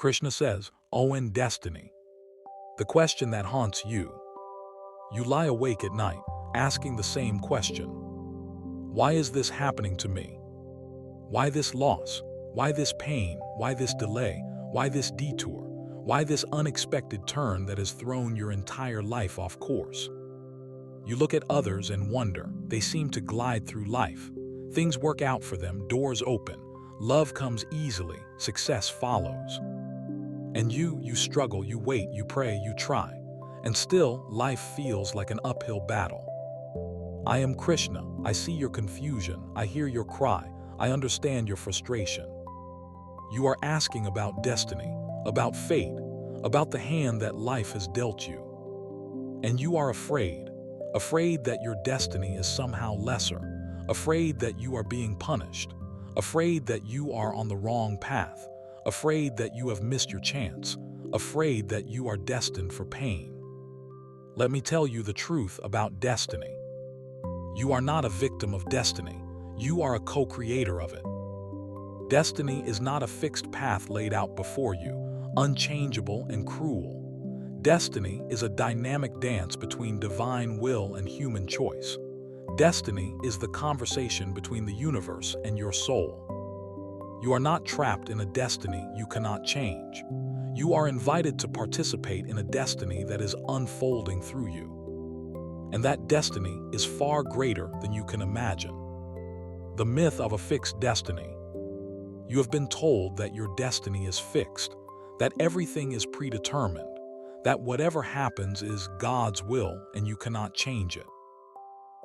Krishna says, "Oh, and destiny." The question that haunts you. You lie awake at night, asking the same question. Why is this happening to me? Why this loss? Why this pain? Why this delay? Why this detour? Why this unexpected turn that has thrown your entire life off course? You look at others and wonder. They seem to glide through life. Things work out for them, doors open, love comes easily, success follows. And you struggle, you wait, you pray, you try. And still, life feels like an uphill battle. I am Krishna. I see your confusion. I hear your cry. I understand your frustration. You are asking about destiny, about fate, about the hand that life has dealt you. And you are afraid that your destiny is somehow lesser, afraid that you are being punished, afraid that you are on the wrong path, afraid that you have missed your chance, afraid that you are destined for pain. Let me tell you the truth about destiny. You are not a victim of destiny. You are a co-creator of it. Destiny is not a fixed path laid out before you, unchangeable and cruel. Destiny is a dynamic dance between divine will and human choice. Destiny is the conversation between the universe and your soul. You are not trapped in a destiny you cannot change. You are invited to participate in a destiny that is unfolding through you. And that destiny is far greater than you can imagine. The myth of a fixed destiny. You have been told that your destiny is fixed, that everything is predetermined, that whatever happens is God's will and you cannot change it.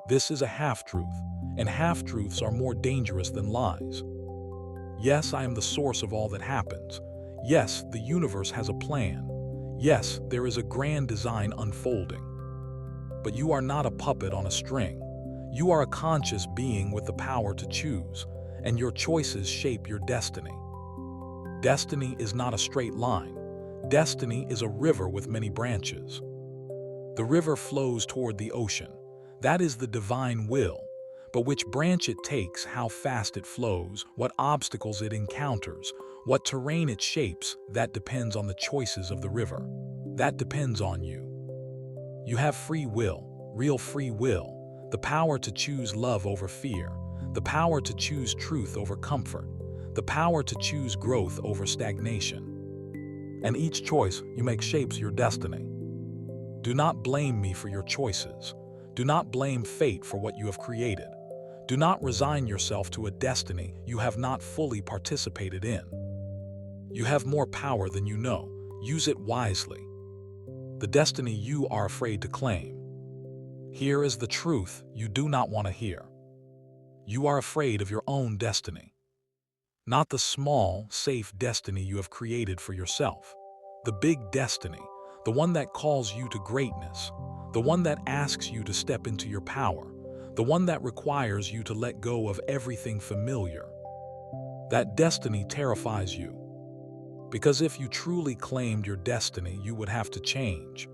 This is a half-truth, and half-truths are more dangerous than lies. Yes, I am the source of all that happens. Yes, the universe has a plan. Yes, there is a grand design unfolding. But you are not a puppet on a string. You are a conscious being with the power to choose, and your choices shape your destiny. Destiny is not a straight line. Destiny is a river with many branches. The river flows toward the ocean. That is the divine will. But which branch it takes, how fast it flows, what obstacles it encounters, what terrain it shapes, that depends on the choices of the river. That depends on you. You have free will, real free will, the power to choose love over fear, the power to choose truth over comfort, the power to choose growth over stagnation. And each choice you make shapes your destiny. Do not blame me for your choices. Do not blame fate for what you have created. Do not resign yourself to a destiny you have not fully participated in. You have more power than you know. Use it wisely. The destiny you are afraid to claim. Here is the truth you do not want to hear. You are afraid of your own destiny. Not the small, safe destiny you have created for yourself. The big destiny, the one that calls you to greatness, the one that asks you to step into your power, the one that requires you to let go of everything familiar. That destiny terrifies you. Because if you truly claimed your destiny, you would have to change.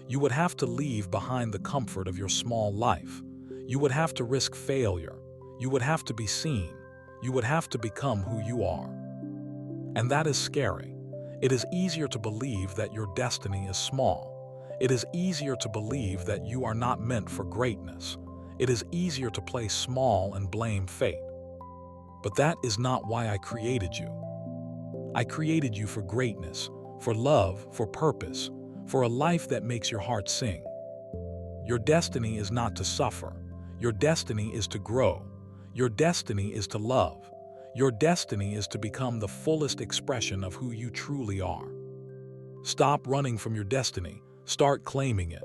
You would have to leave behind the comfort of your small life. You would have to risk failure. You would have to be seen. You would have to become who you are. And that is scary. It is easier to believe that your destiny is small. It is easier to believe that you are not meant for greatness. It is easier to play small and blame fate. But that is not why I created you. I created you for greatness, for love, for purpose, for a life that makes your heart sing. Your destiny is not to suffer. Your destiny is to grow. Your destiny is to love. Your destiny is to become the fullest expression of who you truly are. Stop running from your destiny. Start claiming it.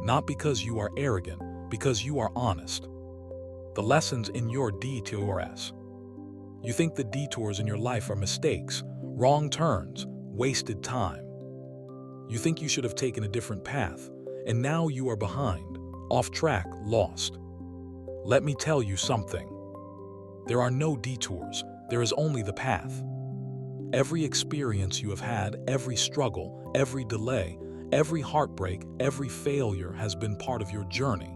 Not because you are arrogant, because you are honest. The lessons in your detours. You think the detours in your life are mistakes, wrong turns, wasted time. You think you should have taken a different path, and now you are behind, off track, lost. Let me tell you something. There are no detours, there is only the path. Every experience you have had, every struggle, every delay, every heartbreak, every failure has been part of your journey,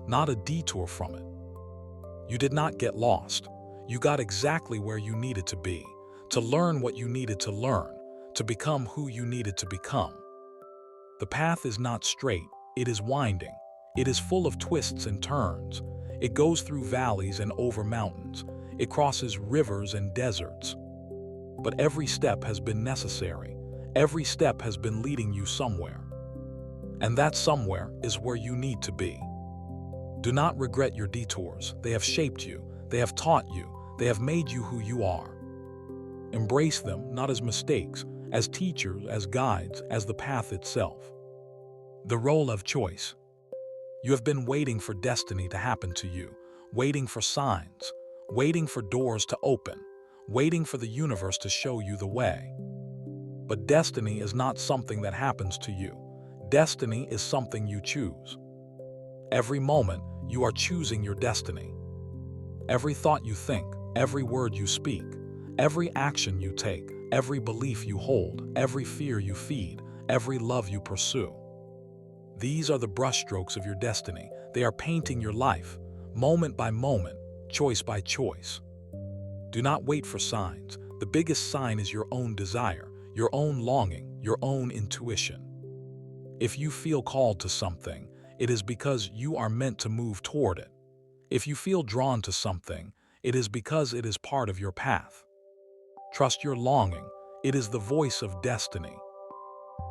not a detour from it. You did not get lost. You got exactly where you needed to be, to learn what you needed to learn, to become who you needed to become. The path is not straight, it is winding. It is full of twists and turns. It goes through valleys and over mountains. It crosses rivers and deserts. But every step has been necessary. Every step has been leading you somewhere. And that somewhere is where you need to be. Do not regret your detours. They have shaped you. They have taught you. They have made you who you are. Embrace them not as mistakes, as teachers, as guides, as the path itself. The role of choice. You have been waiting for destiny to happen to you, waiting for signs, waiting for doors to open, waiting for the universe to show you the way. But destiny is not something that happens to you. Destiny is something you choose. Every moment, you are choosing your destiny. Every thought you think, every word you speak, every action you take, every belief you hold, every fear you feed, every love you pursue. These are the brushstrokes of your destiny. They are painting your life, moment by moment, choice by choice. Do not wait for signs. The biggest sign is your own desire, your own longing, your own intuition. If you feel called to something, it is because you are meant to move toward it. If you feel drawn to something, it is because it is part of your path. Trust your longing. It is the voice of destiny.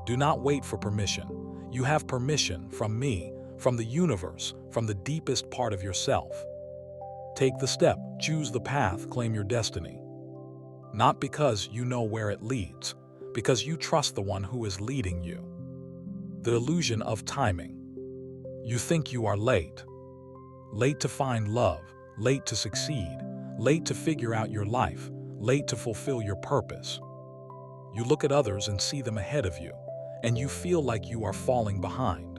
Do not wait for permission. You have permission from me, from the universe, from the deepest part of yourself. Take the step, choose the path, claim your destiny. Not because you know where it leads, because you trust the one who is leading you. The illusion of timing. You think you are late. Late to find love, late to succeed, late to figure out your life, late to fulfill your purpose. You look at others and see them ahead of you, and you feel like you are falling behind.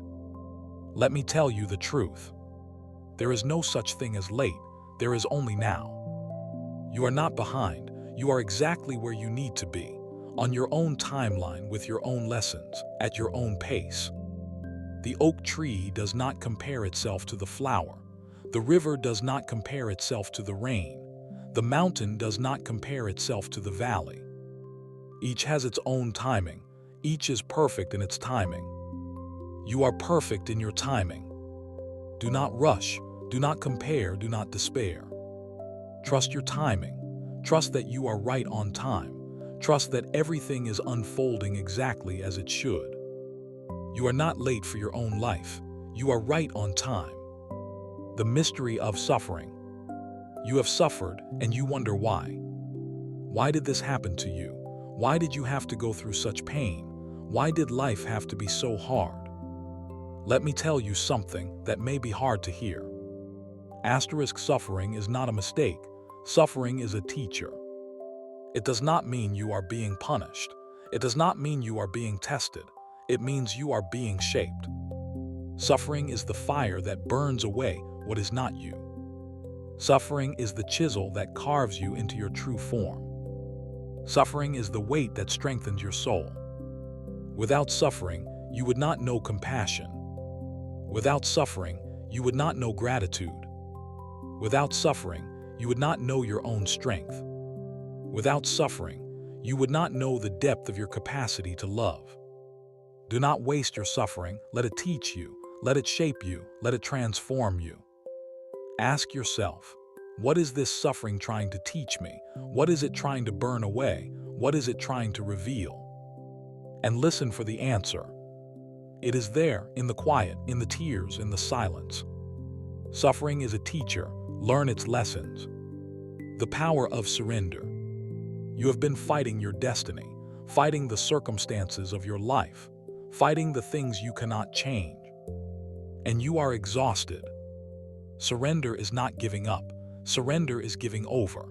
Let me tell you the truth. There is no such thing as late, there is only now. You are not behind, you are exactly where you need to be, on your own timeline with your own lessons, at your own pace. The oak tree does not compare itself to the flower. The river does not compare itself to the rain. The mountain does not compare itself to the valley. Each has its own timing. Each is perfect in its timing. You are perfect in your timing. Do not rush. Do not compare. Do not despair. Trust your timing. Trust that you are right on time. Trust that everything is unfolding exactly as it should. You are not late for your own life. You are right on time. The mystery of suffering. You have suffered and you wonder why. Why did this happen to you? Why did you have to go through such pain? Why did life have to be so hard? Let me tell you something that may be hard to hear. Asterisk suffering is not a mistake. Suffering is a teacher. It does not mean you are being punished. It does not mean you are being tested. It means you are being shaped. Suffering is the fire that burns away what is not you. Suffering is the chisel that carves you into your true form. Suffering is the weight that strengthens your soul. Without suffering, you would not know compassion. Without suffering, you would not know gratitude. Without suffering, you would not know your own strength. Without suffering, you would not know the depth of your capacity to love. Do not waste your suffering. Let it teach you. Let it shape you. Let it transform you. Ask yourself, what is this suffering trying to teach me? What is it trying to burn away? What is it trying to reveal? And listen for the answer. It is there, in the quiet, in the tears, in the silence. Suffering is a teacher. Learn its lessons. The power of surrender. You have been fighting your destiny, fighting the circumstances of your life, fighting the things you cannot change. And you are exhausted. Surrender is not giving up. Surrender is giving over.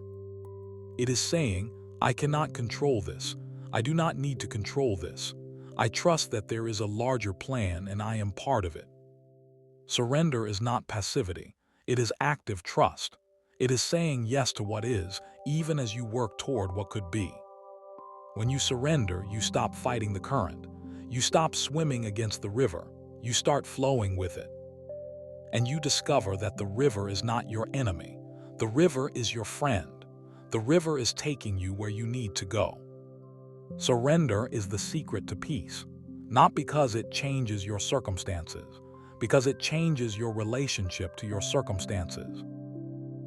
It is saying, I cannot control this. I do not need to control this. I trust that there is a larger plan and I am part of it. Surrender is not passivity. It is active trust. It is saying yes to what is, even as you work toward what could be. When you surrender, you stop fighting the current. You stop swimming against the river. You start flowing with it. And you discover that the river is not your enemy. The river is your friend. The river is taking you where you need to go. Surrender is the secret to peace, not because it changes your circumstances, because it changes your relationship to your circumstances.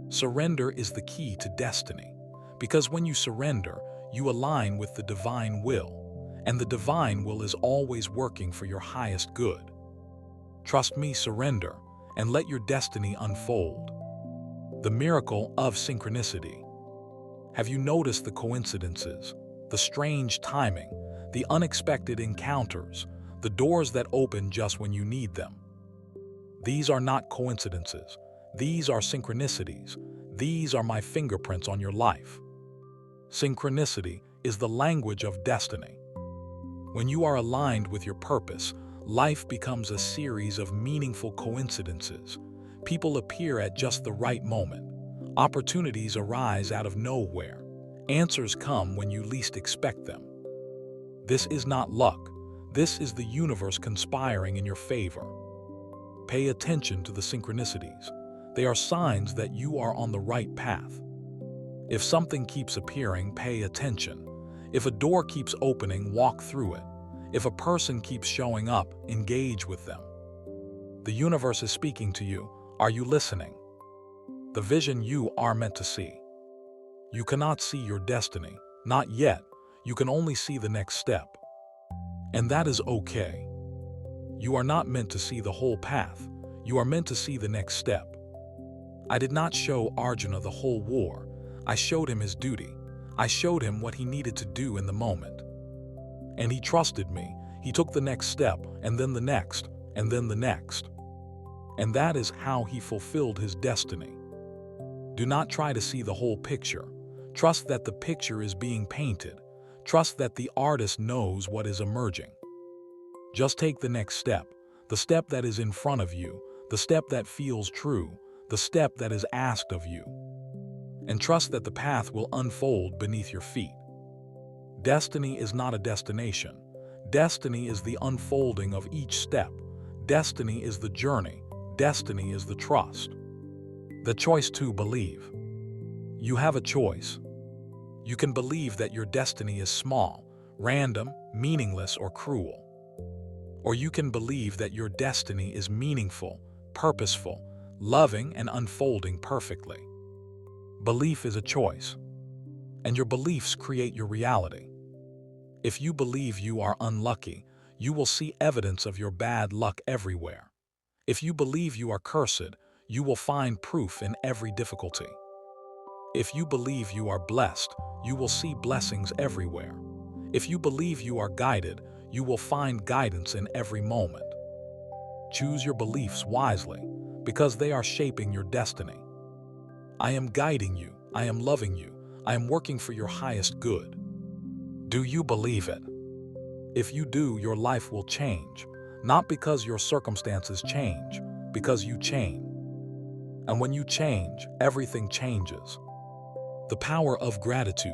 Surrender is the key to destiny, because when you surrender, you align with the divine will, and the divine will is always working for your highest good. Trust me, surrender, and let your destiny unfold. The miracle of synchronicity. Have you noticed the coincidences, the strange timing, the unexpected encounters, the doors that open just when you need them? These are not coincidences. These are synchronicities. These are my fingerprints on your life. Synchronicity is the language of destiny. When you are aligned with your purpose, life becomes a series of meaningful coincidences. People appear at just the right moment. Opportunities arise out of nowhere. Answers come when you least expect them. This is not luck. This is the universe conspiring in your favor. Pay attention to the synchronicities. They are signs that you are on the right path. If something keeps appearing, pay attention. If a door keeps opening, walk through it. If a person keeps showing up, engage with them. The universe is speaking to you. Are you listening? The vision you are meant to see. You cannot see your destiny, not yet. You can only see the next step. And that is okay. You are not meant to see the whole path. You are meant to see the next step. I did not show Arjuna the whole war. I showed him his duty. I showed him what he needed to do in the moment. And he trusted me. He took the next step, and then the next, and then the next. And that is how he fulfilled his destiny. Do not try to see the whole picture. Trust that the picture is being painted. Trust that the artist knows what is emerging. Just take the next step, the step that is in front of you, the step that feels true, the step that is asked of you. And trust that the path will unfold beneath your feet. Destiny is not a destination. Destiny is the unfolding of each step. Destiny is the journey. Destiny is the trust. The choice to believe. You have a choice. You can believe that your destiny is small, random, meaningless, or cruel. Or you can believe that your destiny is meaningful, purposeful, loving, and unfolding perfectly. Belief is a choice, and your beliefs create your reality. If you believe you are unlucky, you will see evidence of your bad luck everywhere. If you believe you are cursed, you will find proof in every difficulty. If you believe you are blessed, you will see blessings everywhere. If you believe you are guided, you will find guidance in every moment. Choose your beliefs wisely, because they are shaping your destiny. I am guiding you. I am loving you. I am working for your highest good. Do you believe it? If you do, your life will change, not because your circumstances change, because you change. And when you change, everything changes. The power of gratitude.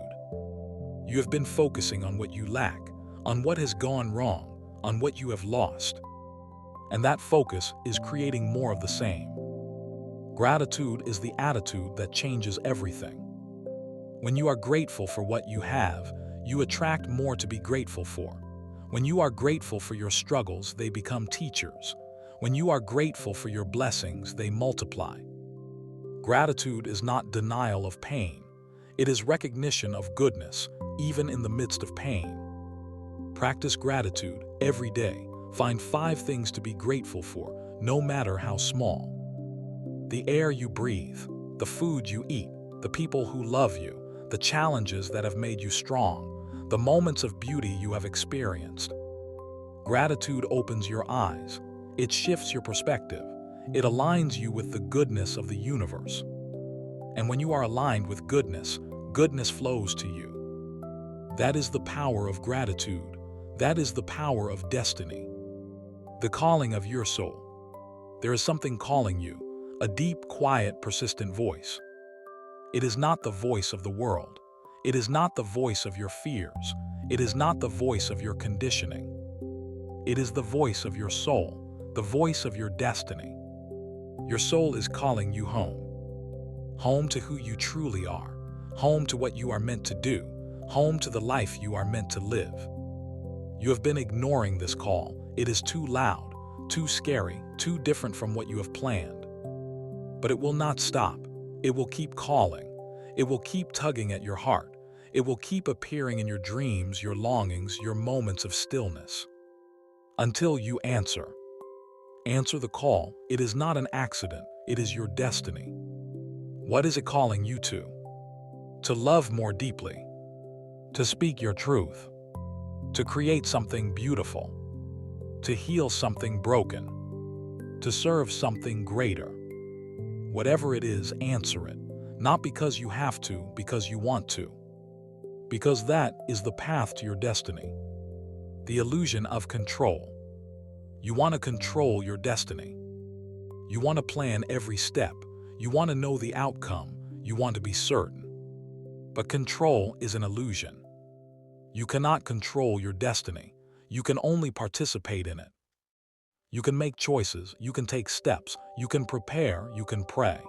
You have been focusing on what you lack, on what has gone wrong, on what you have lost. And that focus is creating more of the same. Gratitude is the attitude that changes everything. When you are grateful for what you have, you attract more to be grateful for. When you are grateful for your struggles, they become teachers. When you are grateful for your blessings, they multiply. Gratitude is not denial of pain. It is recognition of goodness, even in the midst of pain. Practice gratitude every day. Find 5 things to be grateful for, no matter how small. The air you breathe, the food you eat, the people who love you, the challenges that have made you strong, the moments of beauty you have experienced. Gratitude opens your eyes. It shifts your perspective. It aligns you with the goodness of the universe. And when you are aligned with goodness, goodness flows to you. That is the power of gratitude. That is the power of destiny. The calling of your soul. There is something calling you, a deep, quiet, persistent voice. It is not the voice of the world. It is not the voice of your fears. It is not the voice of your conditioning. It is the voice of your soul, the voice of your destiny. Your soul is calling you home. Home to who you truly are. Home to what you are meant to do. home to the life you are meant to live. You have been ignoring this call. It is too loud, too scary, too different from what you have planned. But it will not stop. It will keep calling. It will keep tugging at your heart. It will keep appearing in your dreams, your longings, your moments of stillness. Until you answer. Answer the call. It is not an accident. It is your destiny. What is it calling you to? To love more deeply. To speak your truth. To create something beautiful. To heal something broken. To serve something greater. Whatever it is, answer it. Not because you have to, because you want to. Because that is the path to your destiny. The illusion of control. You want to control your destiny. You want to plan every step. You want to know the outcome. You want to be certain. But control is an illusion. You cannot control your destiny. You can only participate in it. You can make choices. You can take steps. You can prepare. You can pray.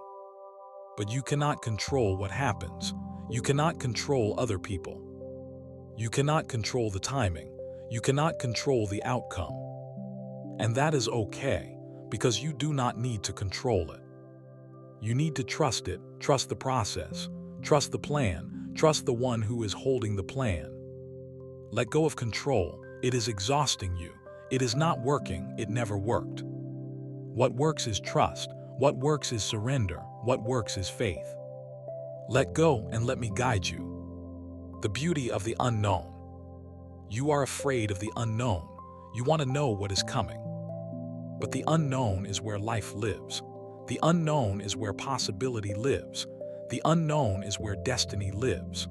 But you cannot control what happens. You cannot control other people. You cannot control the timing. You cannot control the outcome. And that is okay, because you do not need to control it. You need to trust it, trust the process, trust the plan, trust the one who is holding the plan. Let go of control. It is exhausting you. It is not working. It never worked. What works is trust. What works is surrender. What works is faith. Let go and let me guide you. The beauty of the unknown. You are afraid of the unknown. You want to know what is coming. But the unknown is where life lives. The unknown is where possibility lives. The unknown is where destiny lives.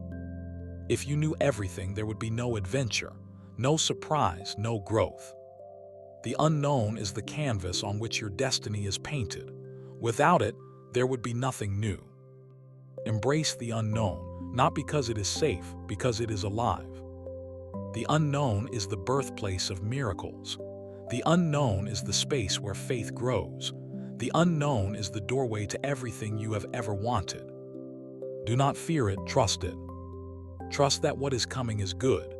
If you knew everything, there would be no adventure, no surprise, no growth. The unknown is the canvas on which your destiny is painted. Without it, there would be nothing new. Embrace the unknown, not because it is safe, because it is alive. The unknown is the birthplace of miracles. The unknown is the space where faith grows. The unknown is the doorway to everything you have ever wanted. Do not fear it, trust it. Trust that what is coming is good.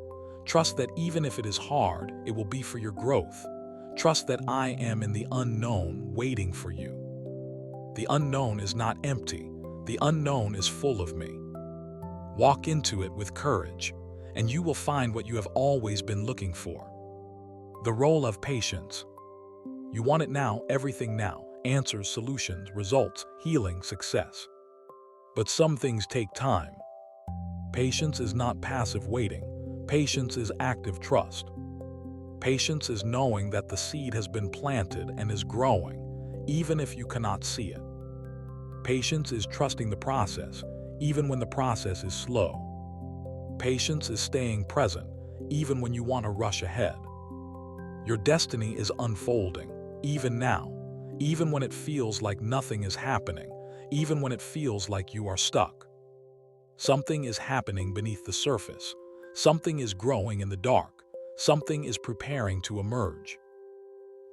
Trust that even if it is hard, it will be for your growth. Trust that I am in the unknown waiting for you. The unknown is not empty. The unknown is full of me. Walk into it with courage, and you will find what you have always been looking for. The role of patience. You want it now, everything now. Answers, solutions, results, healing, success. But some things take time. Patience is not passive waiting. Patience is active trust. Patience is knowing that the seed has been planted and is growing, even if you cannot see it. Patience is trusting the process, even when the process is slow. Patience is staying present, even when you want to rush ahead. Your destiny is unfolding, even now, even when it feels like nothing is happening, even when it feels like you are stuck. Something is happening beneath the surface. Something is growing in the dark. Something is preparing to emerge.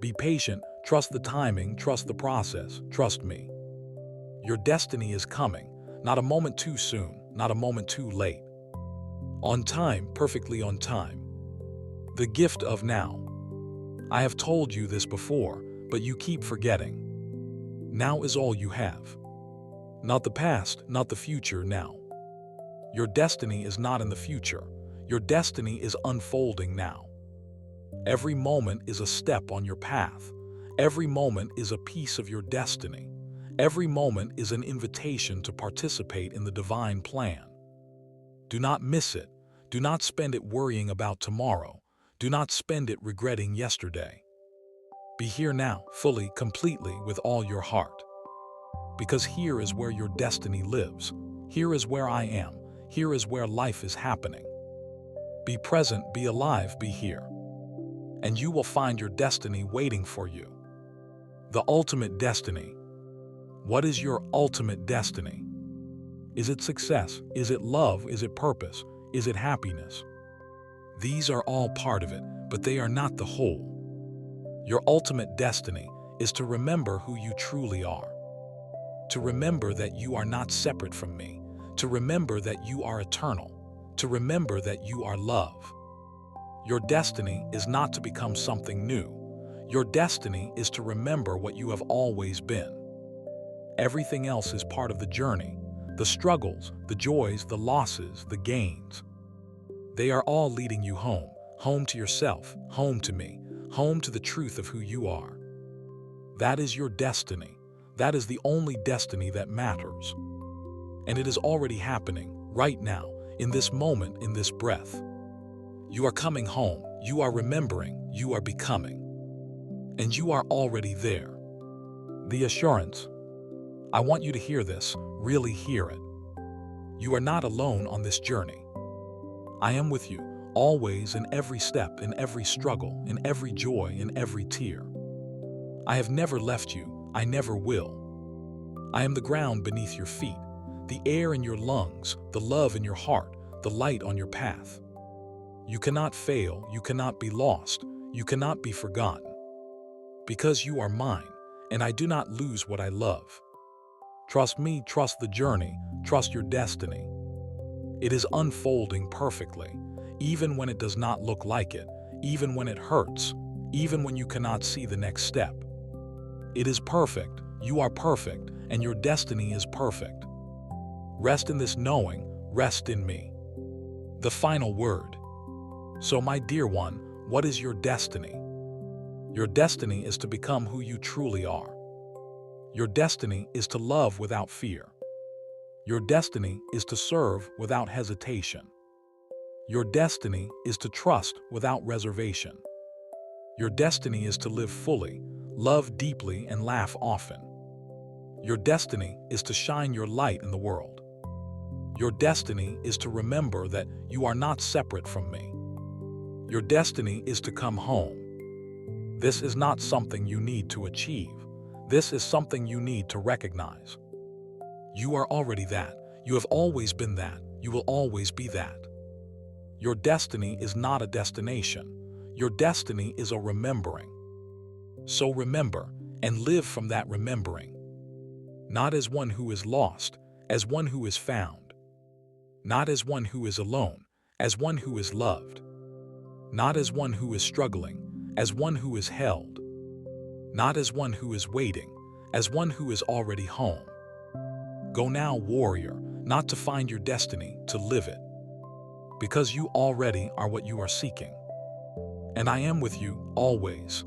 Be patient, trust the timing, trust the process, trust me. Your destiny is coming, not a moment too soon, not a moment too late. On time, perfectly on time. The gift of now. I have told you this before, but you keep forgetting. Now is all you have. Not the past, not the future, now. Your destiny is not in the future. Your destiny is unfolding now. Every moment is a step on your path. Every moment is a piece of your destiny. Every moment is an invitation to participate in the divine plan. Do not miss it. Do not spend it worrying about tomorrow. Do not spend it regretting yesterday. Be here now, fully, completely, with all your heart. Because here is where your destiny lives. Here is where I am. Here is where life is happening. Be present, be alive, be here. And you will find your destiny waiting for you. The ultimate destiny. What is your ultimate destiny? Is it success? Is it love? Is it purpose? Is it happiness? These are all part of it, but they are not the whole. Your ultimate destiny is to remember who you truly are. To remember that you are not separate from me. To remember that you are eternal. to remember that you are love. Your destiny is not to become something new. Your destiny is to remember what you have always been. Everything else is part of the journey, the struggles, the joys, the losses, the gains. They are all leading you home, home to yourself, home to me, home to the truth of who you are. That is your destiny. That is the only destiny that matters. And it is already happening, right now, in this moment, in this breath. You are coming home, you are remembering, you are becoming. And you are already there. The assurance. I want you to hear this, really hear it. You are not alone on this journey. I am with you, always, in every step, in every struggle, in every joy, in every tear. I have never left you, I never will. I am the ground beneath your feet, the air in your lungs, the love in your heart, the light on your path. You cannot fail, you cannot be lost, you cannot be forgotten. Because you are mine, and I do not lose what I love. Trust me, trust the journey, trust your destiny. It is unfolding perfectly, even when it does not look like it, even when it hurts, even when you cannot see the next step. It is perfect, you are perfect, and your destiny is perfect. Rest in this knowing, rest in me. The final word. So, my dear one, what is your destiny? Your destiny is to become who you truly are. Your destiny is to love without fear. Your destiny is to serve without hesitation. Your destiny is to trust without reservation. Your destiny is to live fully, love deeply, and laugh often. Your destiny is to shine your light in the world. Your destiny is to remember that you are not separate from me. Your destiny is to come home. This is not something you need to achieve. This is something you need to recognize. You are already that. You have always been that. You will always be that. Your destiny is not a destination. Your destiny is a remembering. So remember, and live from that remembering. Not as one who is lost, as one who is found. Not as one who is alone, as one who is loved. Not as one who is struggling, as one who is held. Not as one who is waiting, as one who is already home. Go now, warrior, not to find your destiny, to live it. Because you already are what you are seeking. And I am with you, always.